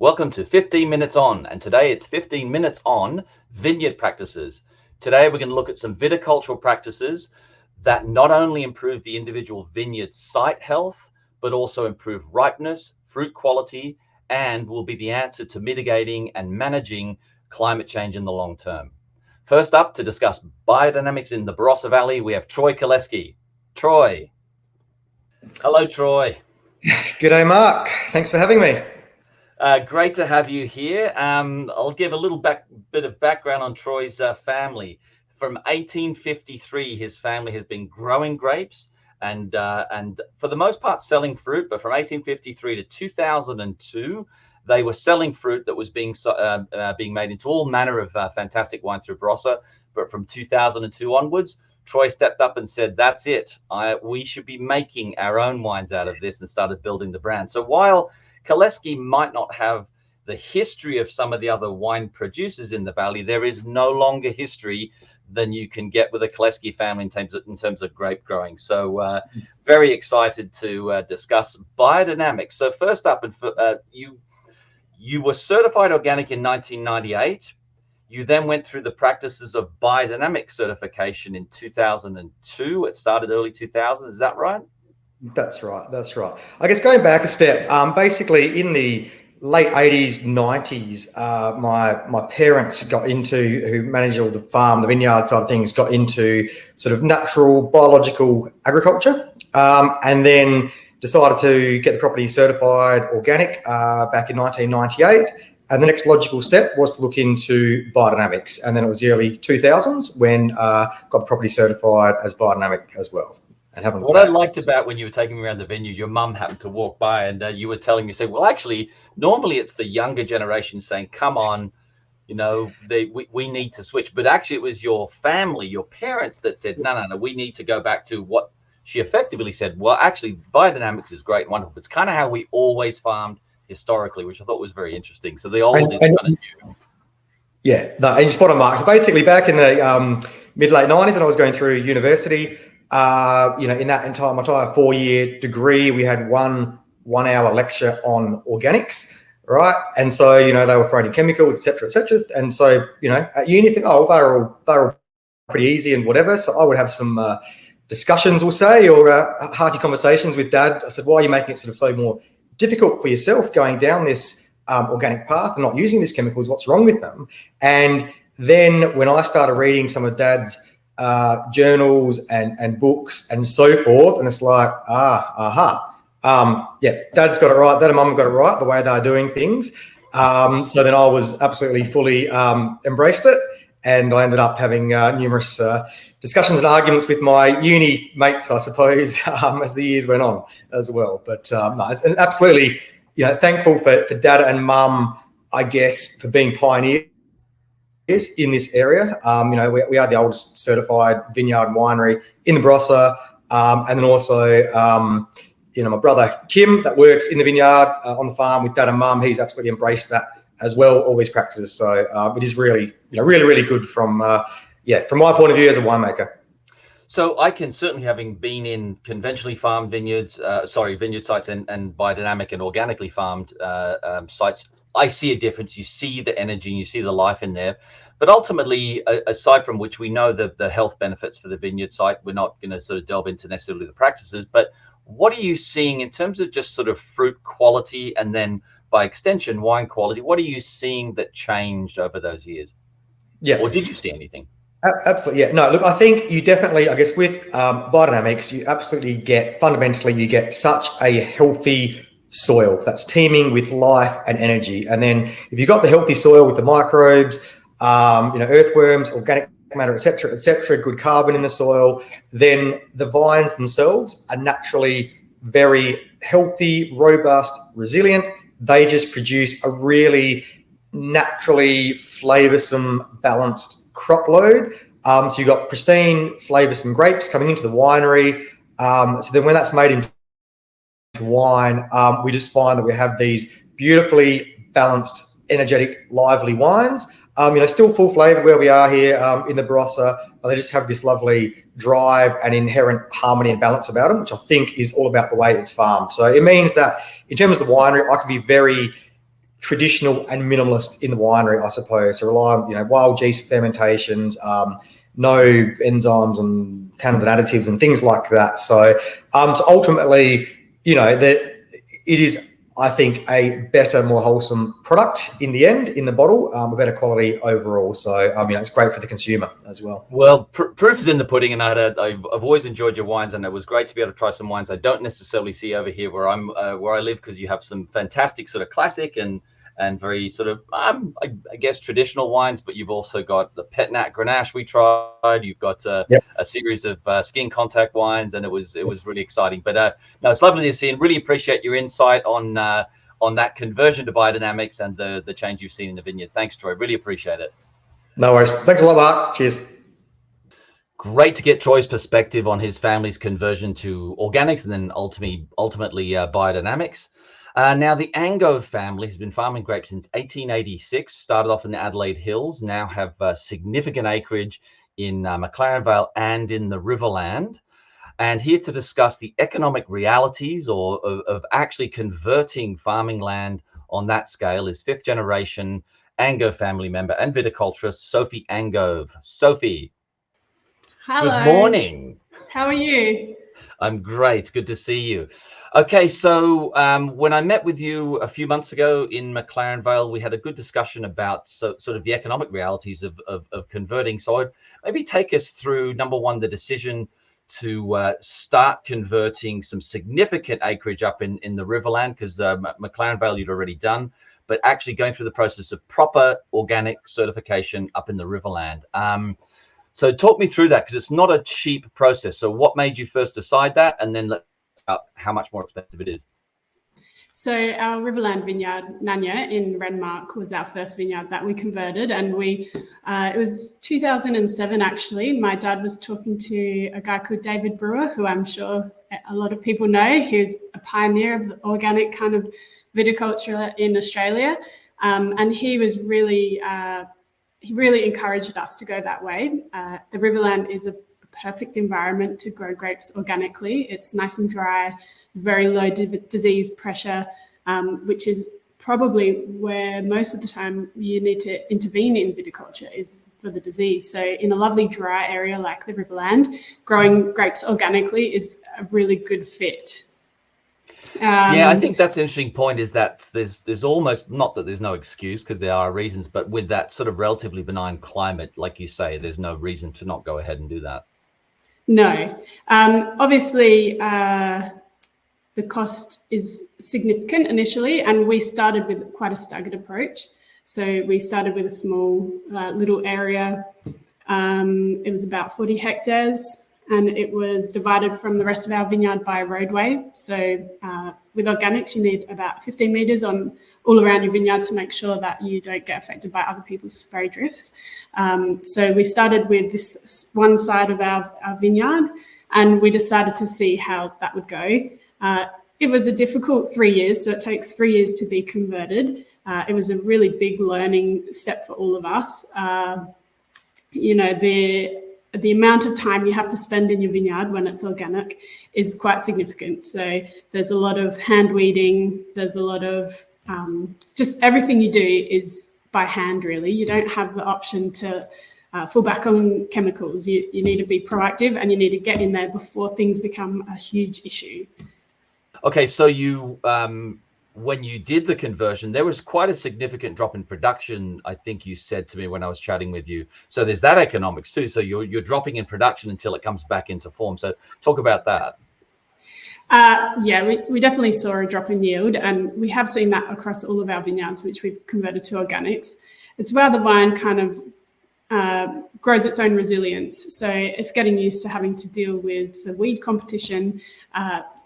Welcome to 15 Minutes On, and today it's 15 minutes on vineyard practices. Today we're going to look at some viticultural practices that not only improve the individual vineyard site health, but also improve ripeness, fruit quality, and will be the answer to mitigating and managing climate change in the long term. First up, to discuss biodynamics in the Barossa Valley, we have Troy Kalleske. Troy. Hello, Troy. G'day, Mark. Thanks for having me. Great to have you here. I'll give a little bit of background on Troy's family. From 1853, his family has been growing grapes and for the most part selling fruit. But from 1853 to 2002, they were selling fruit that was being made into all manner of fantastic wines through Barossa. But from 2002 onwards, Troy stepped up and said, "That's it. We should be making our own wines out of this," and started building the brand. So while Kalleske might not have the history of some of the other wine producers in the valley, there is no longer history than you can get with a Kalleske family in terms of grape growing. So very excited to discuss biodynamics. So first up, you were certified organic in 1998. You then went through the practices of biodynamic certification in 2002. It started early 2000s. Is that right? That's right. I guess going back a step, basically in the late 80s, 90s, my parents got into, who managed all the farm, the vineyard side of things, got into sort of natural biological agriculture, and then decided to get the property certified organic back in 1998. And the next logical step was to look into biodynamics. And then it was the early 2000s when got the property certified as biodynamic as well. What I liked about when you were taking me around the vineyard, your mum happened to walk by and you were telling me, say, well, actually, normally it's the younger generation saying, come on, we need to switch. But actually, it was your family, your parents that said, no, we need to go back to what she effectively said. Well, actually, biodynamics is great and wonderful. It's kind of how we always farmed historically, which I thought was very interesting. So the old is kind of new. Yeah, no, and you're spot on, Mark. So basically, back in the mid-late 90s when I was going through university, in that my entire 4-year degree, we had one hour lecture on organics, right? And so, they were promoting chemicals, et cetera, et cetera. And so, at uni, you think, oh, they're all pretty easy and whatever. So I would have some discussions, we'll say, or hearty conversations with Dad. I said, why are you making it sort of so more difficult for yourself going down this organic path and not using these chemicals? What's wrong with them? And then when I started reading some of Dad's journals and books and so forth, and it's like, Dad's got it right, Dad and Mum got it right, the way they're doing things. So then I was absolutely fully embraced it, and I ended up having numerous discussions and arguments with my uni mates, I suppose, as the years went on as well. But no, it's absolutely, thankful for Dad and Mum, I guess, for being pioneers in this area. We are the oldest certified vineyard winery in the Barossa, and then also my brother Kim that works in the vineyard on the farm with Dad and Mum. He's absolutely embraced that as well, all these practices. So it is really really good from my point of view as a winemaker. So I can certainly, having been in conventionally farmed vineyard sites and biodynamic and organically farmed sites, I see a difference. You see the energy and you see the life in there. But ultimately, aside from which we know the health benefits for the vineyard site, we're not going to sort of delve into necessarily the practices. But what are you seeing in terms of just sort of fruit quality and then by extension, wine quality? What are you seeing that changed over those years? Yeah. Or did you see anything? Absolutely. Yeah. No, look, I think you definitely, I guess with biodynamics, you absolutely you get such a healthy soil that's teeming with life and energy. And then if you've got the healthy soil with the microbes, earthworms, organic matter, et cetera, good carbon in the soil, then the vines themselves are naturally very healthy, robust, resilient. They just produce a really naturally flavoursome, balanced crop load. So you've got pristine, flavoursome grapes coming into the winery. So then when that's made into wine, we just find that we have these beautifully balanced, energetic, lively wines. Still full flavour where we are here in the Barossa, but they just have this lovely drive and inherent harmony and balance about them, which I think is all about the way it's farmed. So it means that in terms of the winery, I can be very traditional and minimalist in the winery, I suppose. So rely on, wild yeast fermentations, no enzymes and tannins and additives and things like that. So, so ultimately, that it is, I think, a better, more wholesome product in the end, in the bottle, a better quality overall. So, it's great for the consumer as well. Well, proof is in the pudding, and I've always enjoyed your wines, and it was great to be able to try some wines I don't necessarily see over here where I live, because you have some fantastic sort of classic and very sort of I guess traditional wines, but you've also got the Petnat Grenache we tried. You've got a series of skin contact wines, and it was really exciting. But no, it's lovely to see, and really appreciate your insight on that conversion to biodynamics and the change you've seen in the vineyard. Thanks, Troy. Really appreciate it. No worries. Thanks a lot, Mark. Cheers. Great to get Troy's perspective on his family's conversion to organics and then ultimately biodynamics. Now, the Angove family has been farming grapes since 1886, started off in the Adelaide Hills, now have significant acreage in McLaren Vale and in the Riverland. And here to discuss the economic realities of actually converting farming land on that scale is fifth generation Angove family member and viticulturist, Sophie Angove. Sophie. Hello. Good morning. How are you? I'm great. Good to see you. Okay, so when I met with you a few months ago in McLaren Vale, we had a good discussion about sort of the economic realities of converting. So I'd maybe take us through, number one, the decision to start converting some significant acreage up in the Riverland, because McLaren Vale you'd already done, but actually going through the process of proper organic certification up in the Riverland. So talk me through that, because it's not a cheap process. So what made you first decide that, and then let's talk about how much more expensive it is? So our Riverland vineyard, Nanya, in Renmark, was our first vineyard that we converted, and it was 2007 actually. My dad was talking to a guy called David Brewer, who I'm sure a lot of people know. He's a pioneer of the organic kind of viticulture in Australia, and he was really encouraged us to go that way. The Riverland is a perfect environment to grow grapes organically. It's nice and dry, very low disease pressure, which is probably where most of the time you need to intervene in viticulture, is for the disease. So in a lovely dry area like the Riverland, growing grapes organically is a really good fit. Yeah, I think that's an interesting point, is that there's almost, not that there's no excuse, because there are reasons, but with that sort of relatively benign climate, like you say, there's no reason to not go ahead and do that. No. Obviously, the cost is significant initially, and we started with quite a staggered approach. So we started with a small little area. It was about 40 hectares. And it was divided from the rest of our vineyard by a roadway. So with organics, you need about 15 metres all around your vineyard to make sure that you don't get affected by other people's spray drifts. So we started with this one side of our vineyard, and we decided to see how that would go. It was a difficult 3 years, so it takes 3 years to be converted. It was a really big learning step for all of us. The amount of time you have to spend in your vineyard when it's organic is quite significant. So there's a lot of hand weeding. There's a lot of just everything you do is by hand, really. You don't have the option to fall back on chemicals. You need to be proactive, and you need to get in there before things become a huge issue. Okay, so you when you did the conversion, there was quite a significant drop in production, I think you said to me when I was chatting with you. So there's that economics too. So you're dropping in production until it comes back into form. So talk about that. We definitely saw a drop in yield, and we have seen that across all of our vineyards, which we've converted to organics. It's where the vine kind of grows its own resilience. So it's getting used to having to deal with the weed competition,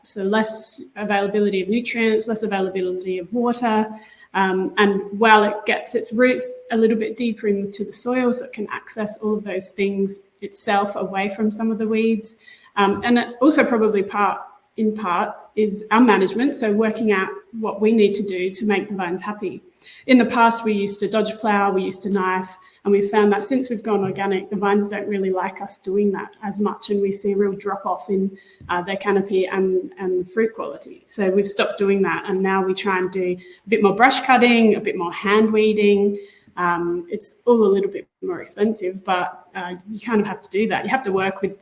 so less availability of nutrients, less availability of water. And while it gets its roots a little bit deeper into the soil, so it can access all of those things itself away from some of the weeds. And it's also probably part in part is our management, so working out what we need to do to make the vines happy. In the past, we used to dodge plough, we used to knife, and we found that since we've gone organic, the vines don't really like us doing that as much, and we see a real drop-off in their canopy and fruit quality. So we've stopped doing that, and now we try and do a bit more brush cutting, a bit more hand weeding. It's all a little bit more expensive, but you kind of have to do that. You have to work with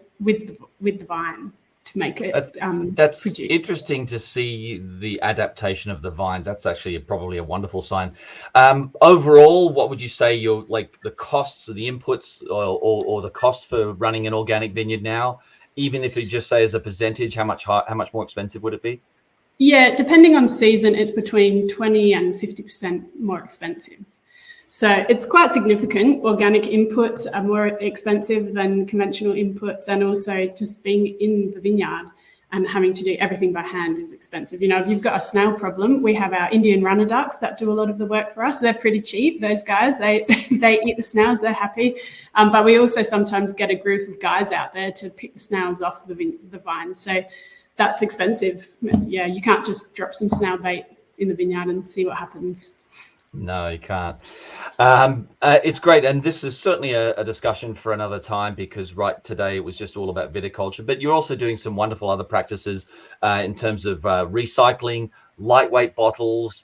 the vine to make it that's produce. Interesting to see the adaptation of the vines. That's actually probably a wonderful sign. Overall, what would you say your the costs of the inputs or the cost for running an organic vineyard now, even if you just say as a percentage, how much more expensive would it be? Yeah, depending on season, it's between 20 and 50% more expensive. So it's quite significant. Organic inputs are more expensive than conventional inputs, and also just being in the vineyard and having to do everything by hand is expensive. You know, if you've got a snail problem, we have our Indian runner ducks that do a lot of the work for us. They're pretty cheap, those guys. They eat the snails, they're happy. But we also sometimes get a group of guys out there to pick the snails off the vines. So that's expensive. Yeah, you can't just drop some snail bait in the vineyard and see what happens. No, you can't. It's great. And this is certainly a discussion for another time, because today it was just all about viticulture, but you're also doing some wonderful other practices in terms of recycling, lightweight bottles,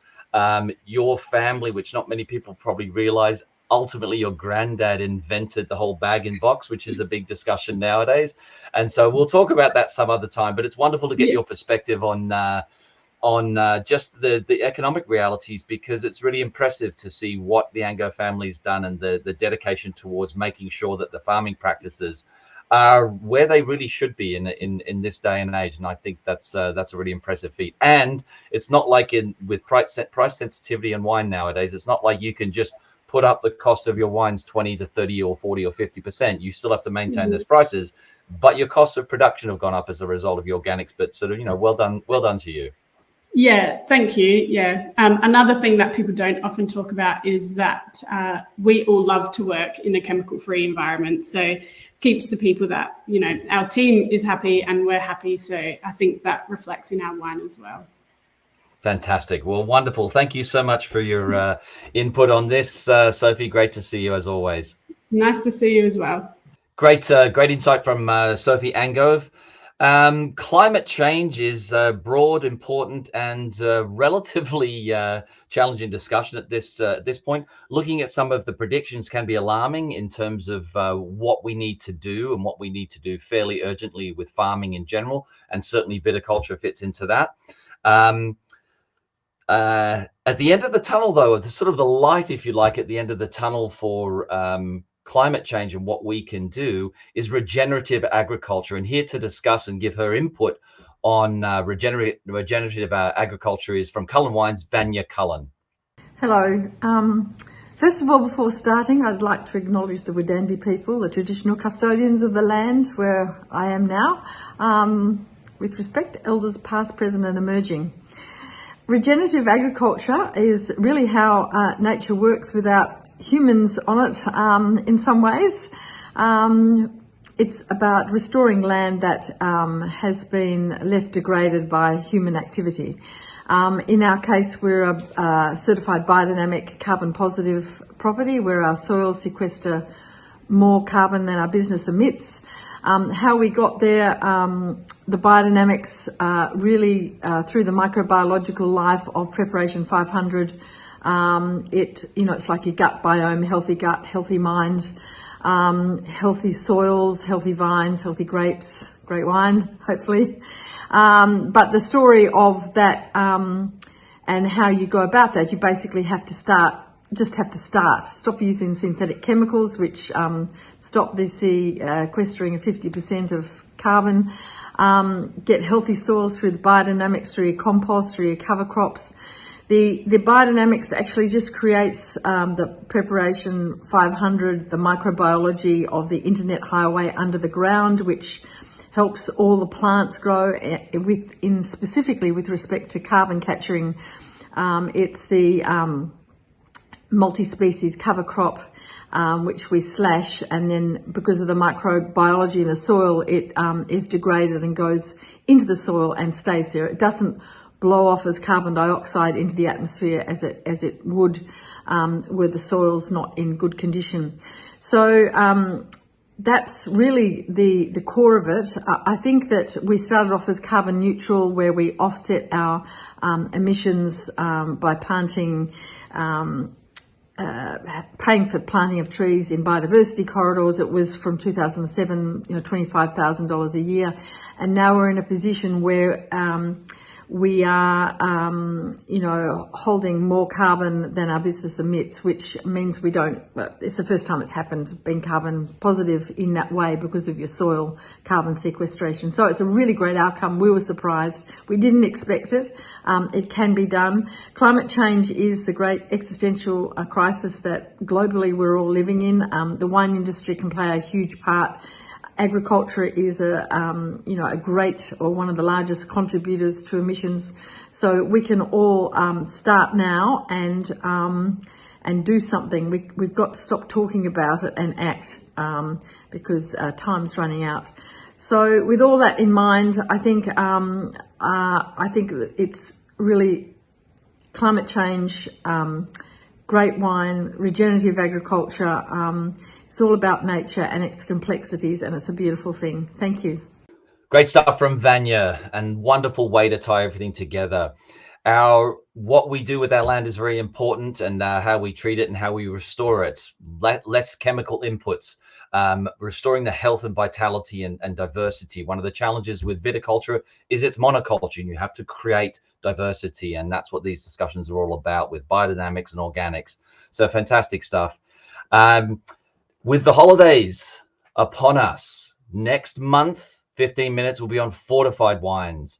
your family, which not many people probably realize. Ultimately, your granddad invented the whole bag in box, which is a big discussion nowadays. And so we'll talk about that some other time, but it's wonderful to get your perspective on just the economic realities, because it's really impressive to see what the Angove family's done and the dedication towards making sure that the farming practices are where they really should be in this day and age. And I think that's a really impressive feat. And it's not like with price sensitivity in wine nowadays, it's not like you can just put up the cost of your wines 20 to 30 or 40 or 50%. You still have to maintain those prices, but your costs of production have gone up as a result of the organics. But sort of, well done to you. Yeah, thank you. Yeah. Another thing that people don't often talk about is that we all love to work in a chemical-free environment. So keeps the people that, our team is happy and we're happy. So I think that reflects in our wine as well. Fantastic. Well, wonderful. Thank you so much for your input on this, Sophie. Great to see you as always. Nice to see you as well. Great insight from Sophie Angove. Climate change is a broad, important, and relatively challenging discussion at this point. Looking at some of the predictions can be alarming in terms of what we need to do and what we need to do fairly urgently with farming in general, and certainly viticulture fits into that. At the end of the tunnel, though, the light, if you like, at the end of the tunnel for climate change and what we can do is regenerative agriculture. And here to discuss and give her input on regenerative agriculture is from Cullen Wines, Vanya Cullen. Hello. First of all, before starting, I'd like to acknowledge the Widandi people, the traditional custodians of the land where I am now. With respect, elders past, present and emerging. Regenerative agriculture is really how nature works without humans on it in some ways. It's about restoring land that has been left degraded by human activity. In our case, we're a certified biodynamic carbon positive property where our soils sequester more carbon than our business emits. How we got there, the biodynamics really through the microbiological life of Preparation 500. It's like your gut biome, healthy gut, healthy mind, healthy soils, healthy vines, healthy grapes, great wine, hopefully. But the story of that and how you go about that, you basically have to start. Stop using synthetic chemicals, which stop the sequestering of 50% of carbon. Get healthy soils through the biodynamics, through your compost, through your cover crops. The biodynamics actually just creates the Preparation 500, the microbiology of the internet highway under the ground, which helps all the plants grow specifically with respect to carbon capturing. It's the multi-species cover crop which we slash, and then because of the microbiology in the soil, it is degraded and goes into the soil and stays there. It doesn't blow off as carbon dioxide into the atmosphere as it would where the soil's not in good condition. So that's really the core of it. I think that we started off as carbon neutral, where we offset our emissions by planting, paying for planting of trees in biodiversity corridors. It was from 2007, $25,000 a year, and now we're in a position where we are, holding more carbon than our business emits, which means we don't, it's the first time it's happened, being carbon positive in that way because of your soil carbon sequestration. So it's a really great outcome. We were surprised. We didn't expect it. It can be done. Climate change is the great existential crisis that globally we're all living in. The wine industry can play a huge part. Agriculture is a great, or one of the largest contributors to emissions. So we can all start now and do something. We've got to stop talking about it and act because time's running out. So with all that in mind, I think that it's really climate change, great wine, regenerative agriculture. It's all about nature and its complexities, and it's a beautiful thing. Thank you. Great stuff from Vanya, and wonderful way to tie everything together. What we do with our land is very important, and how we treat it and how we restore it. Less chemical inputs, restoring the health and vitality and diversity. One of the challenges with viticulture is it's monoculture, and you have to create diversity, and that's what these discussions are all about with biodynamics and organics. So fantastic stuff. With the holidays upon us, next month, 15 minutes will be on fortified wines.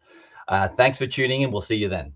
Thanks for tuning in. We'll see you then.